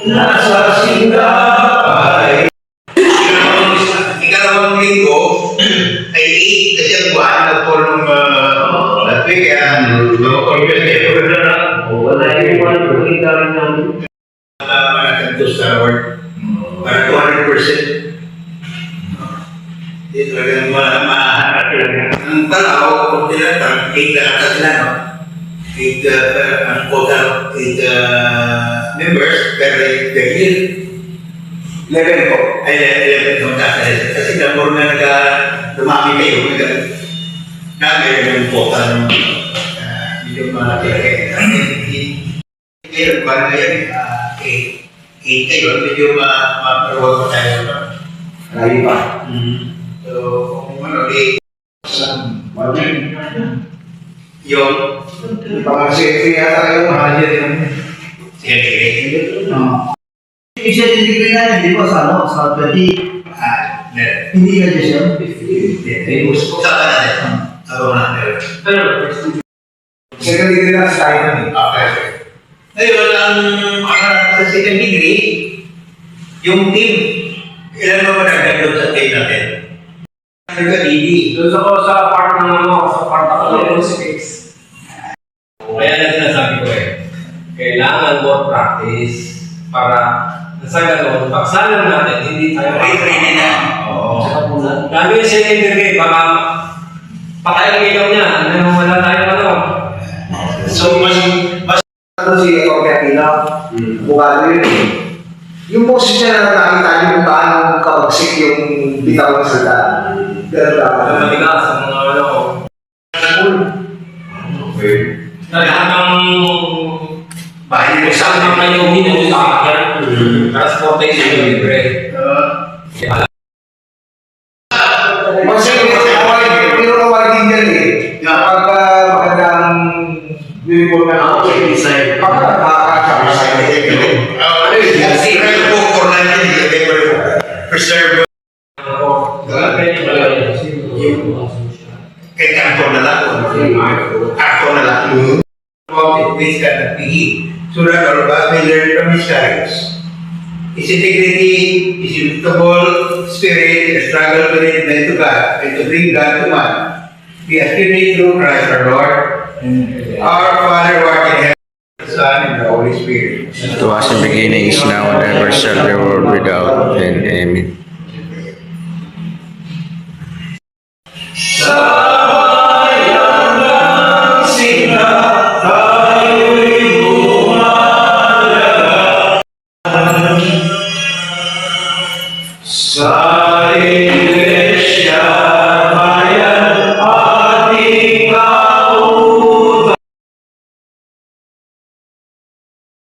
Nasa sindapay. Ikalawang linggo ay 8 kasi ang buwan na po nung last week kaya wala yung one makita rin ng manakanto sa Lord para 200%. Hindi talagang mahanap talaga. Ang talaw, kung tinatang 8 na ata sila, no? 8 members, pero the year 11 po. Ay, 11 po kasi. Kasi napuro na dumami kayo. Meron po medyo malaki. Ngayon, paano ngayon? 8 kayo, medyo maparawag pa tayo. Layo pa. So, kung ano, yung pang-secretary yata yung mahal yan. Secretary? Oo. I-set degree na hindi po sa 20. Hindi ka dyan siya? Hindi. Gusto ko sa natin. Ako na. Second degree na sa tayo na. Okay. Ngayon, sa second degree, yung team, ilan mo ba nagdagdag sa team natin? Doon ako sa part ng sa part ng space. Kaya na sinasabi ko kailangan more practice para sa gano'n, pagsalang natin, hindi tayo ready na. Oo. Dami yung second degree, baka patay ang ilaw niya, wala tayo So, mas si Ecopia bukado yun. Yung poses niya na nakita niyo kung paano kabagsik yung bitaw ng salita. Ganun ba? Matigas ang mga okay. Lahat ng bahay mo isang ng kayo minutes sa akin, transportation yung libre. Pero kawagin dyan pagka magandang billboard na ako design, pagka nakakasama preserve kay kanto na lang kanto na lang this kind of PE so that our class may learn from his characters. His integrity, his immutable spirit, the struggle to lead to God and to bring God to man. We are spirit through Christ our Lord, our Father who art in heaven, the Son and the Holy Spirit. It was in the beginning, is now, and ever shall be, world without end. Amen. Sayang